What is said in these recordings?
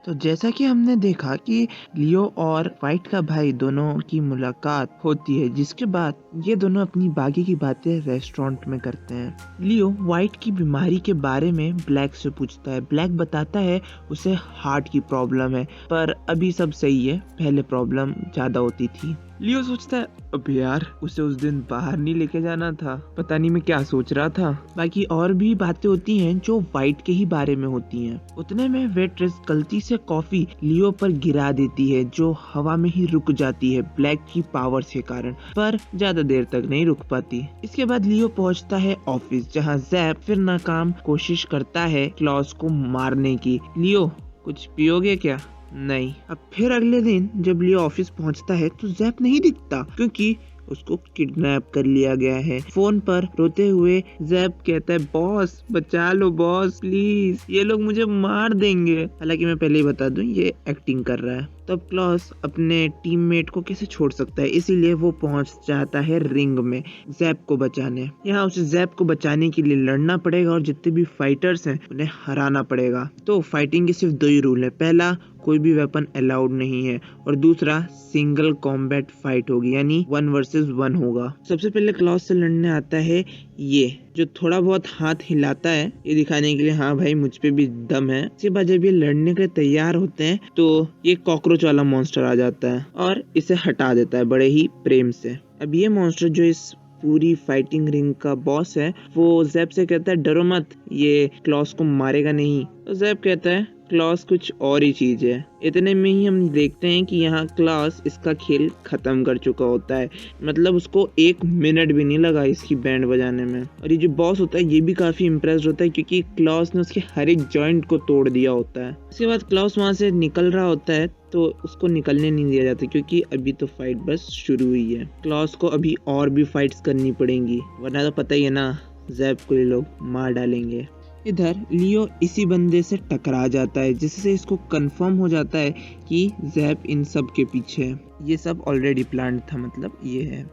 तो जैसा कि हमने देखा कि लियो और वाइट का भाई दोनों की मुलाकात होती है, जिसके बाद ये दोनों अपनी बाकी की बातें रेस्टोरेंट में करते हैं। लियो वाइट की बीमारी के बारे में ब्लैक से पूछता है। ब्लैक बताता है उसे हार्ट की प्रॉब्लम है, पर अभी सब सही है, पहले प्रॉब्लम ज्यादा होती थी। लियो सोचता है, अब यार उसे उस दिन बाहर नहीं लेके जाना था, पता नहीं मैं क्या सोच रहा था। बाकी और भी बातें होती हैं जो वाइट के ही बारे में होती हैं। उतने में वेट्रेस गलती से कॉफी लियो पर गिरा देती है, जो हवा में ही रुक जाती है ब्लैक की पावर के कारण, पर ज्यादा देर तक नहीं रुक पाती। इसके बाद लियो पहुंचता है ऑफिस, जहां जैप फिर नाकाम कोशिश करता है क्लॉस को मारने की। लियो, कुछ पियोगे क्या? नहीं। अब फिर अगले दिन जब लियो ऑफिस पहुंचता है तो जैप नहीं दिखता, क्योंकि उसको किडनैप कर लिया गया है। फोन पर रोते हुए जैप कहता है, बॉस बचा लो बॉस प्लीज, ये लोग मुझे मार देंगे। हालांकि मैं पहले ही बता दूं, ये एक्टिंग कर रहा है। तब क्लॉस अपने टीममेट को कैसे छोड़ सकता है, इसीलिए वो पहुंच जाता है रिंग में जैप को बचाने। यहाँ उसे जैप को बचाने के लिए लड़ना पड़ेगा और जितने भी फाइटर्स हैं उन्हें हराना पड़ेगा। तो फाइटिंग के सिर्फ दो ही रूल है, पहला कोई भी वेपन अलाउड नहीं है, और दूसरा सिंगल कॉम्बैट फाइट होगी, यानी 1 वर्सेस 1 होगा। सबसे पहले क्लॉस से लड़ने आता है ये, जो थोड़ा बहुत हाथ हिलाता है, ये दिखाने के लिए हाँ भाई मुझ पे भी दम है। इसके बाद जब ये लड़ने के लिए तैयार होते हैं तो ये कॉकरोच वाला मॉन्स्टर आ जाता है और इसे हटा देता है बड़े ही प्रेम से। अब ये मॉन्स्टर जो इस पूरी फाइटिंग रिंग का बॉस है, वो जैप से कहता है, डरो मत, ये क्लॉस को मारेगा नहीं। तो जैप कहता है, क्लॉस कुछ और ही चीज है। इतने में ही हम देखते हैं कि यहाँ क्लॉस इसका खेल खत्म कर चुका होता है, मतलब उसको 1 मिनट भी नहीं लगा इसकी बैंड बजाने में। और ये जो बॉस होता है ये भी काफी इम्प्रेस्ड होता है, क्योंकि क्लॉस ने उसके हर एक जॉइंट को तोड़ दिया होता है। इसके बाद क्लॉस वहां से निकल रहा होता है तो उसको निकलने नहीं दिया जाता, क्योंकि अभी तो फाइट बस शुरू हुई है। क्लॉस को अभी और भी फाइट्स करनी पड़ेंगी, वरना तो पता ही है ना, जैप को ये लोग मार डालेंगे। इधर लियो इसी बंदे से टकरा जाता है, जिससे इसको कंफर्म हो जाता है कि जैप इन सब के पीछे है। ये सब ऑलरेडी प्लान था, मतलब ये है।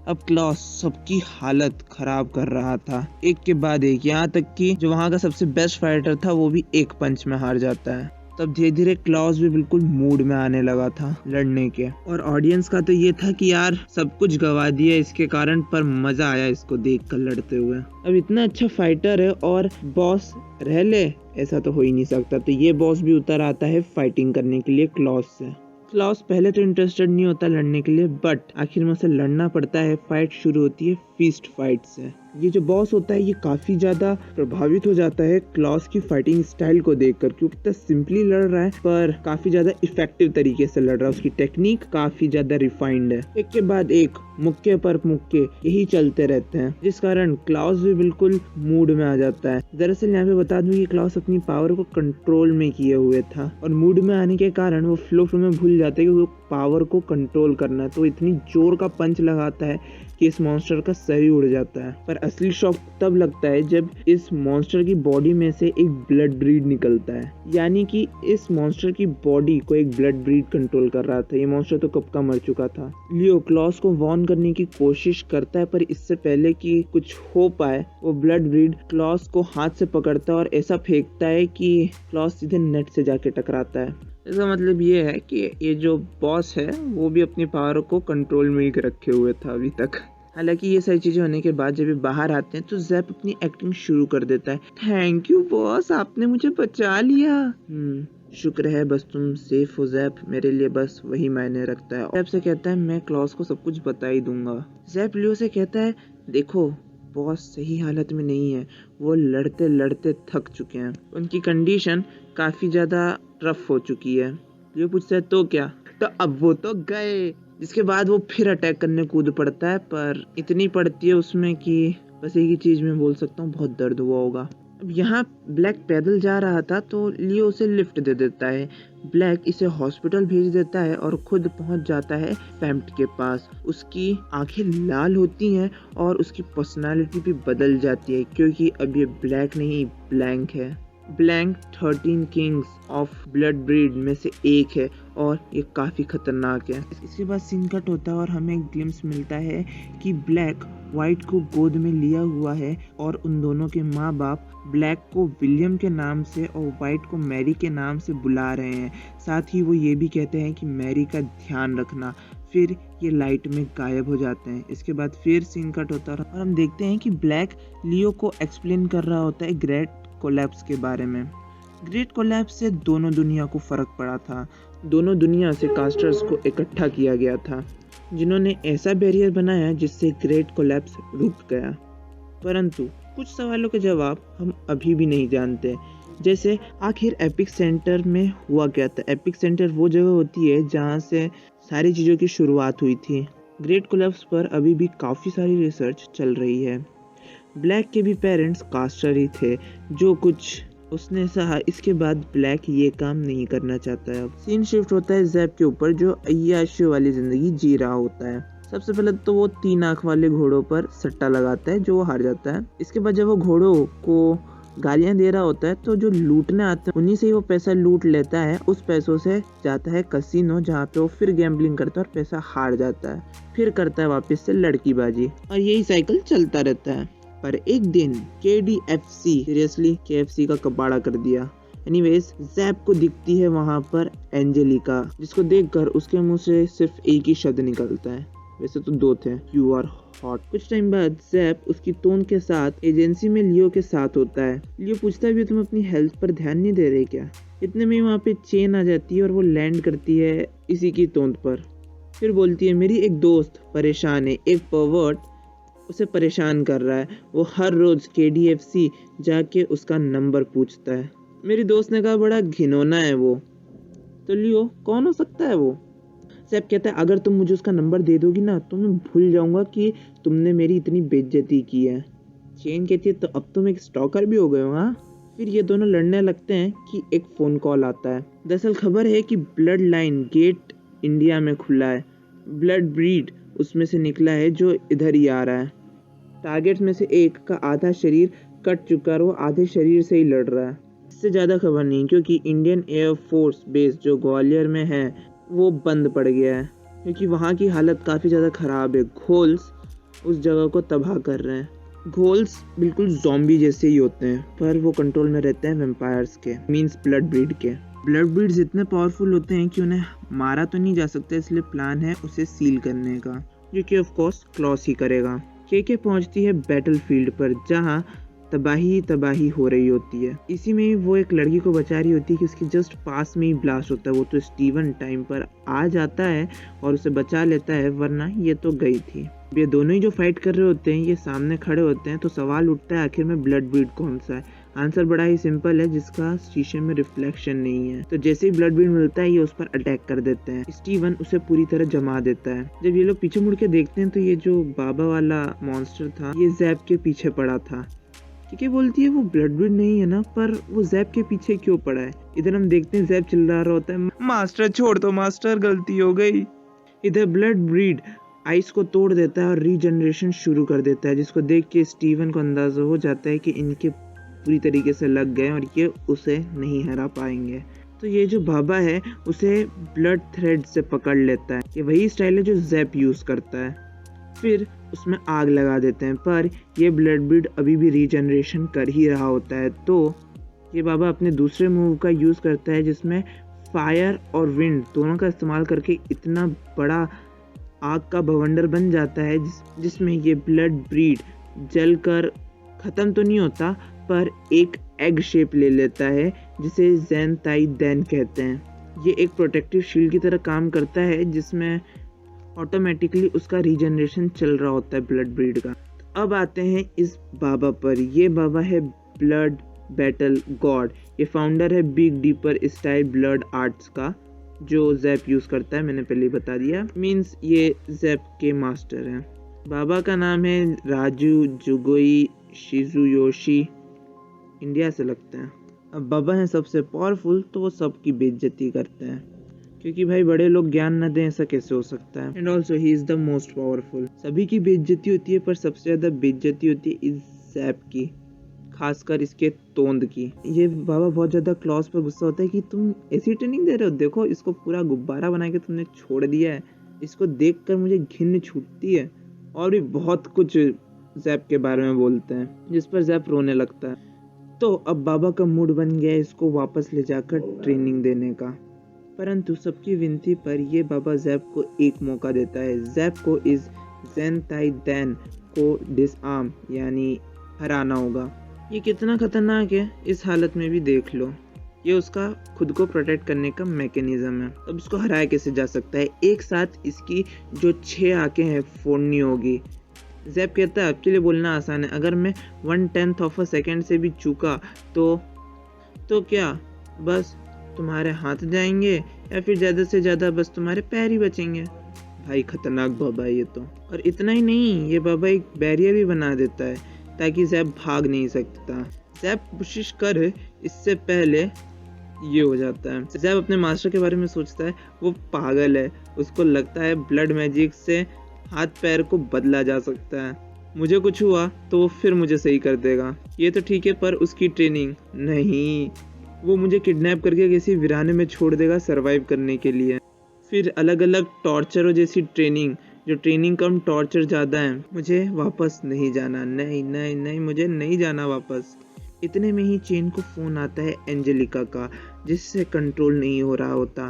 अब क्लॉस सबकी हालत खराब कर रहा था, एक के बाद एक, यहाँ तक कि जो वहाँ का सबसे बेस्ट फाइटर था वो भी एक पंच में हार जाता है। तब धीरे धीरे क्लॉस भी बिल्कुल मूड में आने लगा था लड़ने के, और ऑडियंस का तो ये था कि यार सब कुछ गवा दिया इसके कारण, पर मजा आया इसको देख कर लड़ते हुए। अब इतना अच्छा फाइटर है और बॉस रह ले, ऐसा तो हो ही नहीं सकता। तो ये बॉस भी उतर आता है फाइटिंग करने के लिए क्लॉस से। क्लॉस पहले तो इंटरेस्टेड नहीं होता लड़ने के लिए, बट आखिर में उसे लड़ना पड़ता है। फाइट शुरू होती है फीस्ट फाइट से। ये जो बॉस होता है ये काफी ज्यादा प्रभावित हो जाता है क्लॉस की फाइटिंग स्टाइल को देखकर, क्योंकि इतना सिंपली लड़ रहा है पर काफी ज्यादा इफेक्टिव तरीके से लड़ रहा है। उसकी टेक्निक काफी ज्यादा रिफाइंड है। एक के बाद एक, मुक्के पर मुक्के यही चलते रहते हैं, जिस कारण क्लॉस भी बिल्कुल मूड में आ जाता है। दरअसल यहाँ पे बता दूं कि क्लॉस अपनी पावर को कंट्रोल में किए हुए था, और मूड में आने के कारण वो फ्लो में भूल जाता है कि वो पावर को कंट्रोल करना है। तो इतनी जोर का पंच लगाता है कि इस मॉन्स्टर का सर ही उड़ जाता है। पर असली शॉक तब लगता है जब इस मॉन्स्टर की बॉडी में से एक ब्लड ब्रीड निकलता है, यानी कि इस मॉन्स्टर की बॉडी को एक ब्लड ब्रीड कंट्रोल कर रहा था। ये मॉन्स्टर तो कब का मर चुका था। लियो क्लॉस को वॉर्न करने की कोशिश करता है, पर इससे पहले कि कुछ हो पाए वो ब्लड ब्रीड क्लॉस को हाथ से पकड़ता है और ऐसा फेंकता है कि क्लॉस सीधे नेट से जाके टकराता है। इसका मतलब ये है कि ये जो बॉस है वो भी अपनी पावर को कंट्रोल में ही रखे हुए था अभी तक। हालांकि ये सारी चीजें होने के बाद जब ये बाहर आते हैं तो जैप अपनी एक्टिंग शुरू कर देता है। थैंक यू बॉस, आपने मुझे बचा लिया। शुक्र है, बस तुम सेफ हो जैप, मेरे लिए बस वही मायने रखता है। जैप से कहता है, मैं क्लॉस को सब कुछ बता ही दूंगा। जैप लियो से कहता है, देखो बॉस सही हालत में नहीं है, वो लड़ते लड़ते थक चुके हैं, उनकी कंडीशन काफी ज्यादा रफ हो चुकी है। लियो पूछता है, तो क्या? तो अब वो तो गए। जिसके बाद वो फिर अटैक करने कूद पड़ता है, पर इतनी पड़ती है उसमें कि बस एक ही चीज में बोल सकता हूँ, बहुत दर्द हुआ होगा। अब यहाँ ब्लैक पैदल जा रहा था तो लियो उसे लिफ्ट दे देता है। ब्लैक इसे हॉस्पिटल भेज देता है और खुद पहुंच जाता है फैम्ट के पास। उसकी आंखें लाल होती हैं और उसकी पर्सनालिटी भी बदल जाती है, क्योंकि अब ये ब्लैक नहीं ब्लैंक है। Blank 13 Kings of blood breed में से एक है और ये काफ़ी खतरनाक है। इसके बाद सीन कट होता है और हमें एक ग्लिम्स मिलता है कि ब्लैक वाइट को गोद में लिया हुआ है और उन दोनों के माँ बाप ब्लैक को विलियम के नाम से और वाइट को मैरी के नाम से बुला रहे हैं। साथ ही वो ये भी कहते हैं कि मैरी का ध्यान रखना। फिर ये लाइट में गायब हो जाते हैं। इसके बाद फिर सीन कट होता है और हम देखते हैं कि ब्लैक लियो को एक्सप्लेन कर रहा होता है ग्रेट कोलैप्स के बारे में। ग्रेट कोलैप्स से दोनों दुनिया को फर्क पड़ा था। दोनों दुनिया से कास्टर्स को इकट्ठा किया गया था, जिन्होंने ऐसा बैरियर बनाया जिससे ग्रेट कोलैप्स रुक गया। परंतु कुछ सवालों के जवाब हम अभी भी नहीं जानते, जैसे आखिर एपिक सेंटर में हुआ क्या था। एपिक सेंटर वो जगह होती है जहाँ से सारी चीज़ों की शुरुआत हुई थी। ग्रेट कोलैप्स पर अभी भी काफ़ी सारी रिसर्च चल रही है। ब्लैक के भी पेरेंट्स कास्टर ही थे, जो कुछ उसने सहा। इसके बाद ब्लैक ये काम नहीं करना चाहता है। अब सीन शिफ्ट होता है ज़ैप के ऊपर, जो अय्याशी वाली ज़िंदगी जी रहा होता है। सबसे पहले तो वो 3 आँख वाले घोड़ों पर सट्टा लगाता है, जो वो हार जाता है। इसके बाद जब वो घोड़ों को गालियां दे रहा होता है तो जो लूटने आते हैं उन्हीं से ही वो पैसा लूट लेता है। उस पैसों से जाता है कसिनो, जहाँ पे वो फिर गैम्बलिंग करता है और पैसा हार जाता है। फिर करता है वापस से लड़कीबाजी और यही साइकिल चलता रहता है। पर एक दिन KDFC सीरियसली KFC का कबाड़ा कर दिया। एनीवेज ज़ैप को दिखती है वहाँ पर एंजेलिका, जिसको देखकर उसके मुंह से सिर्फ एक ही शब्द निकलता है, वैसे तो 2 थे, यू आर हॉट। कुछ टाइम बाद ज़ैप उसकी टोन के साथ एजेंसी में लियो के साथ होता है। लियो पूछता है भी तुम अपनी हेल्थ पर ध्यान नहीं दे रहे क्या। इतने में वहाँ पे चेन आ जाती है और वो लैंड करती है इसी की तोंद पर। फिर बोलती है मेरी एक दोस्त परेशान है, एक परवर्ट उसे परेशान कर रहा है। वो हर रोज KDFC जाके उसका नंबर पूछता है। मेरी दोस्त ने कहा बड़ा घिनौना है वो। तो लियो कौन हो सकता है वो। सैप कहता है अगर तुम मुझे उसका नंबर दे दोगी ना तो मैं भूल जाऊंगा कि तुमने मेरी इतनी बेइज्जती की है। चेन कहती है तो अब तुम एक स्टॉकर भी हो गए हो। हाँ। फिर ये दोनों लड़ने लगते हैं कि एक फोन कॉल आता है। दरअसल खबर है कि ब्लड लाइन गेट इंडिया में खुला है। ब्लड ब्रीड उसमें से निकला है जो इधर ही आ रहा है। टारगेट्स में से एक का आधा शरीर कट चुका है, वो आधे शरीर से ही लड़ रहा है। इससे ज़्यादा खबर नहीं, क्योंकि इंडियन एयरफोर्स बेस जो ग्वालियर में है वो बंद पड़ गया है, क्योंकि वहाँ की हालत काफ़ी ज़्यादा ख़राब है। घोल्स उस जगह को तबाह कर रहे हैं। घोल्स बिल्कुल ज़ॉम्बी जैसे ही होते हैं, पर वो कंट्रोल में रहते हैं वेम्पायर्स के, मींस ब्लड ब्रीड के। ब्लड ब्रीड्स इतने पावरफुल होते हैं कि उन्हें मारा तो नहीं जा सकता, इसलिए प्लान है उसे सील करने का, जो कि ऑफ कोर्स क्लॉस ही करेगा। के पहुंचती है बैटलफील्ड पर, जहां तबाही हो रही होती है। इसी में वो एक लड़की को बचा रही होती है कि उसके जस्ट पास में ही ब्लास्ट होता है। वो तो स्टीवन टाइम पर आ जाता है और उसे बचा लेता है, वरना ये तो गई थी। ये दोनों ही जो फाइट कर रहे होते हैं ये सामने खड़े होते हैं, तो सवाल उठता है आखिर में ब्लड ब्रीड कौन सा है। आंसर बड़ा ही सिंपल है, जिसका शीशे में रिफ्लेक्शन नहीं है। तो जैसे ही ब्लड ब्रीड मिलता है ये उस पर अटैक कर देते हैं। स्टीवन उसे पूरी तरह जमा देता है। जब ये लोग पीछे मुड़ के देखते हैं तो ये जो बाबा वाला मॉन्स्टर था ये ज़ैप के पीछे पड़ा था। ठीक है, बोलती है वो ब्लड ब्रीड नहीं है ना, पर वो ज़ैप के पीछे क्यों पड़ा है। इधर हम देखते हैं ज़ैप चिल्ला रहा होता है मास्टर छोड़ दो मास्टर, गलती हो गई। इधर ब्लड ब्रीड आइस को तोड़ देता है और रीजनरेशन शुरू कर देता है, जिसको देख के स्टीवन को अंदाजा हो जाता है कि इनके पूरी तरीके से लग गए और ये उसे नहीं हरा पाएंगे। तो ये जो बाबा है उसे ब्लड थ्रेड से पकड़ लेता है। ये वही स्टाइल है जो ज़ैप यूज़ करता है। फिर उसमें आग लगा देते हैं, पर ये ब्लड ब्रीड अभी भी रीजनरेशन कर ही रहा होता है। तो ये बाबा अपने दूसरे मूव का यूज़ करता है, जिसमें फायर और विंड दोनों का इस्तेमाल करके इतना बड़ा आग का भवंडर बन जाता है जिसमें ये ब्लड ब्रीड जलकर ख़त्म तो नहीं होता, पर एक एग शेप ले लेता है, जिसे ज़ैन ताई दैन कहते हैं। ये एक प्रोटेक्टिव शील्ड की तरह काम करता है, जिसमें ऑटोमेटिकली उसका रीजनरेशन चल रहा होता है ब्लड ब्रीड का। अब आते हैं इस बाबा पर। ये बाबा है ब्लड बैटल गॉड। ये फाउंडर है big deeper style blood arts का, जो ज़ैप यूज़ करता है, मैंने पहले ही बता दिया। मींस ये ज़ैप के मास्टर हैं। बाबा का नाम है राजू जुगोई शिजुयोशी, इंडिया से लगते हैं। अब बाबा हैं सबसे पावरफुल, तो वो सबकी बेइज्जती करते हैं, क्योंकि भाई बड़े लोग ज्ञान न दें ऐसा कैसे हो सकता है। And also he is the most powerful. सभी की बेइज्जती होती है, पर सबसे ज़्यादा बेइज्जती होती है इस ज़ैप की, खासकर इसके तोंद की। ये बाबा बहुत ज़्यादा क्लॉस पर गुस्सा होता है कि तुम ऐसी ट्रेनिंग दे रहे हो, देखो इसको पूरा गुब्बारा बना के तुमने छोड़ दिया है, इसको देखकर मुझे घिन छूटती है। और भी बहुत कुछ जैप के बारे में बोलते हैं, जिस पर जैप रोने लगता है। तो अब बाबा का मूड बन गया इसको वापस ले जाकर ट्रेनिंग देने का, परंतु सबकी विनती पर यह बाबा जैप को एक मौका देता है। जैप को इस ज़ेन ताई दैन को डिसआर्म यानी हराना होगा। ये कितना खतरनाक है इस हालत में भी देख लो। ये उसका खुद को प्रोटेक्ट करने का मैकेनिज्म है। अब इसको हराया कैसे जा सकता है? एक साथ इसकी जो 6 आंखें हैं फोड़नी होगी। जैप कहता है आपके लिए बोलना आसान है, अगर मैं 1/10 ऑफ अ सेकेंड से भी चूका तो क्या बस तुम्हारे हाथ जाएंगे, या फिर ज़्यादा से ज़्यादा बस तुम्हारे पैर ही बचेंगे। भाई खतरनाक बाबा ये तो। और इतना ही नहीं, ये बाबा एक बैरियर भी बना देता है ताकि जैप भाग नहीं सकता। जैप कोशिश कर इससे पहले ये हो जाता है। जैप अपने मास्टर के बारे में सोचता है, वो पागल है, उसको लगता है ब्लड मैजिक से हाथ पैर को बदला जा सकता है, मुझे कुछ हुआ तो वो फिर मुझे सही कर देगा। ये तो ठीक है, पर उसकी ट्रेनिंग नहीं, वो मुझे किडनैप करके किसी वीराने में छोड़ देगा सरवाइव करने के लिए। फिर अलग अलग टॉर्चरों जैसी ट्रेनिंग, जो ट्रेनिंग कम टॉर्चर ज़्यादा है। मुझे वापस नहीं जाना, नहीं नहीं नहीं, मुझे नहीं जाना वापस। इतने में ही चेन को फ़ोन आता है एंजेलिका का, जिससे कंट्रोल नहीं हो रहा होता।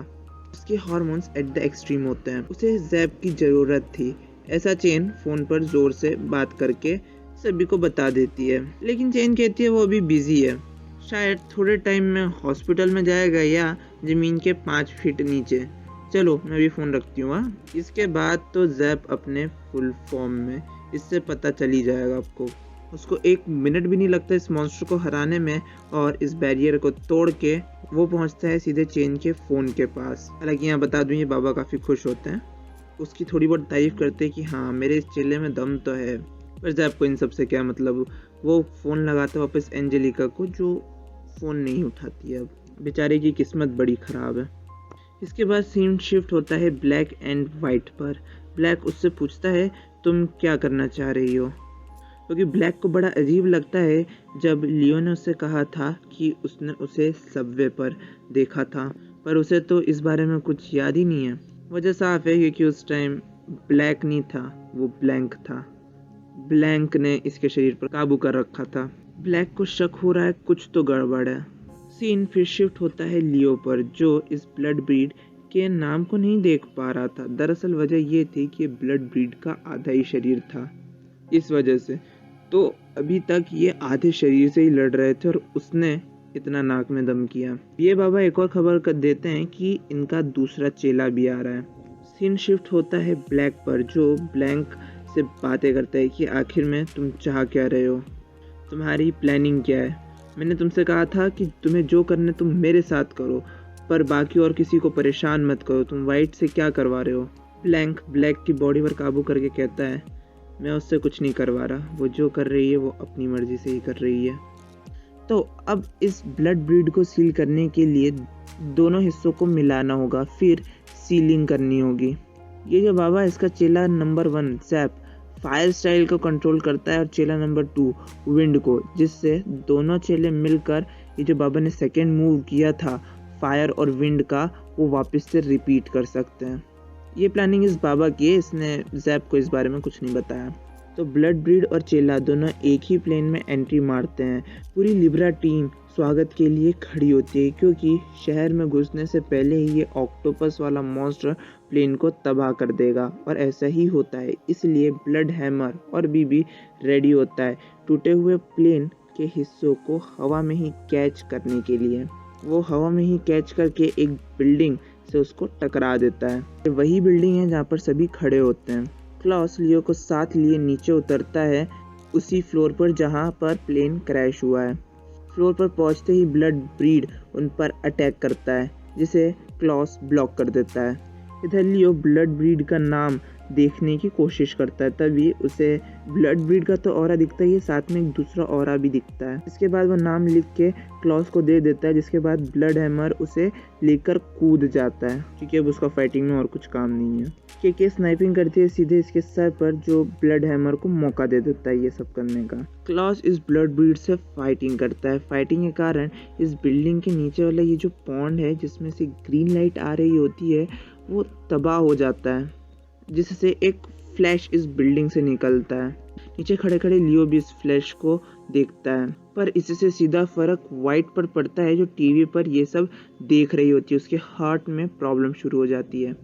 उसके हार्मोन्स एट द एक्सट्रीम होते हैं, उसे जैप की ज़रूरत थी। ऐसा चेन फ़ोन पर ज़ोर से बात करके सभी को बता देती है, लेकिन चेन कहती है वो अभी बिजी है, शायद थोड़े टाइम में हॉस्पिटल में जाएगा या ज़मीन के 5 फीट नीचे। चलो मैं भी फ़ोन रखती हूँ। इसके बाद तो जैप अपने फुल फॉर्म में, इससे पता चली जाएगा आपको। उसको 1 मिनट भी नहीं लगता इस मॉन्स्टर को हराने में, और इस बैरियर को तोड़ के वो पहुंचता है सीधे चेन के फ़ोन के पास। हालांकि यहाँ बता दूँ, ये बाबा काफ़ी खुश होते हैं, उसकी थोड़ी बहुत तारीफ़ करते हैं कि हाँ मेरे इस चेले में दम तो है। पर जैप को इन सब से क्या मतलब, वो फ़ोन लगाता है वापस एंजेलिका को, जो फ़ोन नहीं उठाती है। अब बेचारे की किस्मत बड़ी ख़राब है। इसके बाद सीन शिफ्ट होता है ब्लैक एंड वाइट पर। ब्लैक उससे पूछता है तुम क्या करना चाह रही हो, क्योंकि ब्लैक को बड़ा अजीब लगता है जब लियो ने उससे कहा था कि उसने उसे सबवे पर देखा था, पर उसे तो इस बारे में कुछ याद ही नहीं है। वजह साफ है, क्योंकि उस टाइम ब्लैक नहीं था, वो ब्लैंक था। ब्लैंक ने इसके शरीर पर काबू कर रखा था। ब्लैक को शक हो रहा है कुछ तो गड़बड़ है। सीन फिर शिफ्ट होता है लियो पर, जो इस ब्लड ब्रीड के नाम को नहीं देख पा रहा था। दरअसल वजह ये थी कि ब्लड ब्रीड का आधा ही शरीर था, इस वजह से तो अभी तक ये आधे शरीर से ही लड़ रहे थे, और उसने इतना नाक में दम किया। ये बाबा एक और खबर कर देते हैं कि इनका दूसरा चेला भी आ रहा है। सीन शिफ्ट होता है ब्लैक पर, जो ब्लैंक से बातें करता है कि आखिर में तुम चाह क्या रहे हो, तुम्हारी प्लानिंग क्या है। मैंने तुमसे कहा था कि तुम्हें जो करना तुम मेरे साथ करो, पर बाकी और किसी को परेशान मत करो। तुम वाइट से क्या करवा रहे हो? ब्लैक की बॉडी पर काबू करके कहता है मैं उससे कुछ नहीं करवा रहा, वो जो कर रही है वो अपनी मर्जी से ही कर रही है। तो अब इस ब्लड ब्रीड को सील करने के लिए दोनों हिस्सों को मिलाना होगा, फिर सीलिंग करनी होगी। ये जो बाबा, इसका चेला नंबर 1 जैप फायर स्टाइल को कंट्रोल करता है, और चेला नंबर 2 विंड को, जिससे दोनों चेले मिलकर ये जो बाबा ने सेकेंड मूव किया था फायर और विंड का, वो वापस से रिपीट कर सकते हैं। ये प्लानिंग इस बाबा की है, इसने जैप को इस बारे में कुछ नहीं बताया। तो ब्लड ब्रीड और चेला दोनों एक ही प्लेन में एंट्री मारते हैं। पूरी लिब्रा टीम स्वागत के लिए खड़ी होती है, क्योंकि शहर में घुसने से पहले ही ये ऑक्टोपस वाला मॉन्स्टर प्लेन को तबाह कर देगा, और ऐसा ही होता है। इसलिए ब्लड हैमर और बीबी रेडी होता है टूटे हुए प्लेन के हिस्सों को हवा में ही कैच करने के लिए। वो हवा में ही कैच करके एक बिल्डिंग से उसको टकरा देता है। ये वही बिल्डिंग है जहाँ पर सभी खड़े होते हैं। क्लॉस लियो को साथ लिए नीचे उतरता है, उसी फ्लोर पर जहाँ पर प्लेन क्रैश हुआ है। फ्लोर पर पहुँचते ही ब्लड ब्रीड उन पर अटैक करता है, जिसे क्लॉस ब्लॉक कर देता है। इधर लियो ब्लड ब्रीड का नाम देखने की कोशिश करता है, तभी उसे ब्लड ब्रीड का तो ऑरा दिखता ही है, साथ में एक दूसरा ऑरा भी दिखता है। इसके बाद वो नाम लिख के क्लॉस को दे देता है, जिसके बाद ब्लड हैमर उसे लेकर कूद जाता है, क्योंकि अब उसका फाइटिंग में और कुछ काम नहीं है। के स्नाइपिंग करती है सीधे इसके सर पर, जो ब्लड हैमर को मौका दे देता है ये सब करने का। क्लॉस इस ब्लड ब्रीड से फाइटिंग करता है। फाइटिंग के कारण इस बिल्डिंग के नीचे वाला ये जो पॉन्ड है जिसमें से ग्रीन लाइट आ रही होती है वो तबाह हो जाता है, जिससे एक फ्लैश इस बिल्डिंग से निकलता है। नीचे खड़े खड़े लियो भी इस फ्लैश को देखता है, पर इससे सीधा फर्क वाइट पर पड़ता है जो टीवी पर ये सब देख रही होती है। उसके हार्ट में प्रॉब्लम शुरू हो जाती है।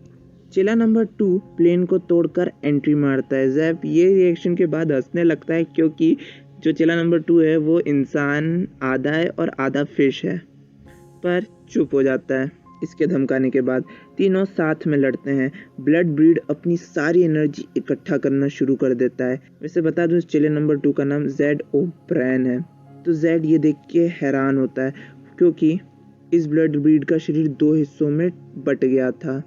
चेला नंबर 2 प्लेन को तोड़कर एंट्री मारता है। जैप ये रिएक्शन के बाद हंसने लगता है, क्योंकि जो चेला नंबर 2 है वो इंसान आधा है और आधा फिश है, पर चुप हो जाता है इसके धमकाने के बाद। तीनों साथ में लड़ते हैं। ब्लड ब्रीड अपनी सारी एनर्जी इकट्ठा करना शुरू कर देता है। वैसे बता दूं, इस चेले नंबर 2 का नाम जेड ओब्रायन है। तो जेड ये देख के हैरान होता है, क्योंकि इस ब्लड ब्रीड का शरीर 2 हिस्सों में बट गया था।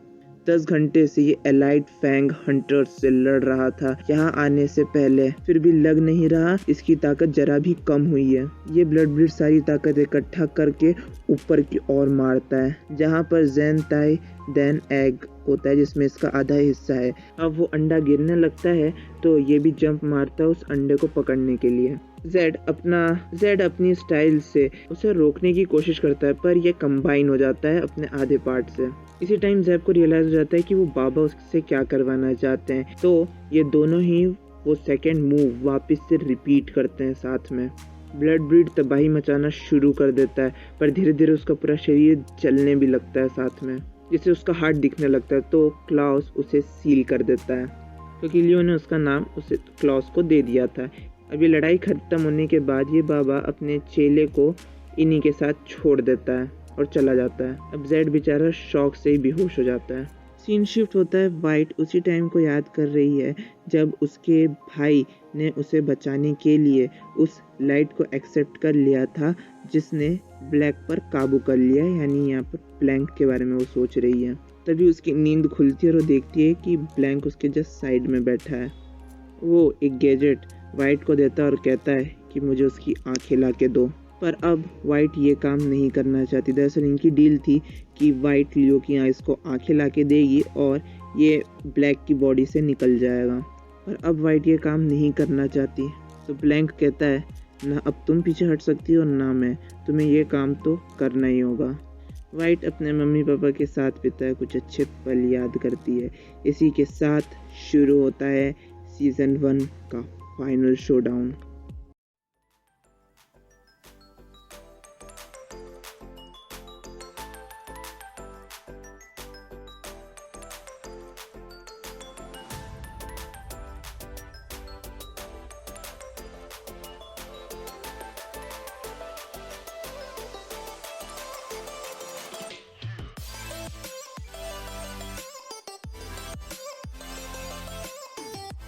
10 घंटे से ये एलाइट फैंग हंटर्स से लड़ रहा था यहाँ आने से पहले, फिर भी लग नहीं रहा इसकी ताकत जरा भी कम हुई है। ये ब्लड ब्रीड सारी ताकत इकट्ठा करके ऊपर की ओर मारता है, जहाँ पर जेन ताई देन एग होता है जिसमें इसका आधा हिस्सा है। अब वो अंडा गिरने लगता है तो ये भी जंप मारता है उस अंडे को पकड़ने के लिए। जेड अपनी स्टाइल से उसे रोकने की कोशिश करता है, पर यह कंबाइन हो जाता है अपने आधे पार्ट से। इसी टाइम जेब को रियलाइज हो जाता है कि वो बाबा उससे क्या करवाना चाहते हैं, तो ये दोनों ही वो सेकेंड मूव वापस से रिपीट करते हैं साथ में। ब्लड ब्रीड तबाही मचाना शुरू कर देता है, पर धीरे धीरे उसका पूरा शरीर चलने भी लगता है साथ में, जिससे उसका हार्ट दिखने लगता है। तो क्लॉस उसे सील कर देता है, क्योंकि लियो ने उसका नाम उसे क्लॉस को दे दिया था। अब ये लड़ाई खत्म होने के बाद ये बाबा अपने चेले को इन्हीं के साथ छोड़ देता है और चला जाता है। अब जेड बेचारा शॉक से ही बेहोश हो जाता है। सीन शिफ्ट होता है। वाइट उसी टाइम को याद कर रही है जब उसके भाई ने उसे बचाने के लिए उस लाइट को एक्सेप्ट कर लिया था जिसने ब्लैक पर काबू कर लिया, यानी यहाँ पर ब्लैंक के बारे में वो सोच रही है। तभी उसकी नींद खुलती है और वो देखती है कि ब्लैंक उसके जस्ट साइड में बैठा है। वो एक गैजेट वाइट को देता है और कहता है कि मुझे उसकी आंखें ला के दो, पर अब वाइट ये काम नहीं करना चाहती। दरअसल इनकी डील थी कि वाइट लियो की आइस को आंखें ला के देगी और ये ब्लैक की बॉडी से निकल जाएगा, पर अब वाइट ये काम नहीं करना चाहती। तो ब्लैंक कहता है ना अब तुम पीछे हट सकती हो ना मैं, तुम्हें ये काम तो करना ही होगा। वाइट अपने मम्मी पापा के साथ बिताए कुछ अच्छे पल याद करती है। इसी के साथ शुरू होता है सीज़न 1 का फाइनल शोडाउन।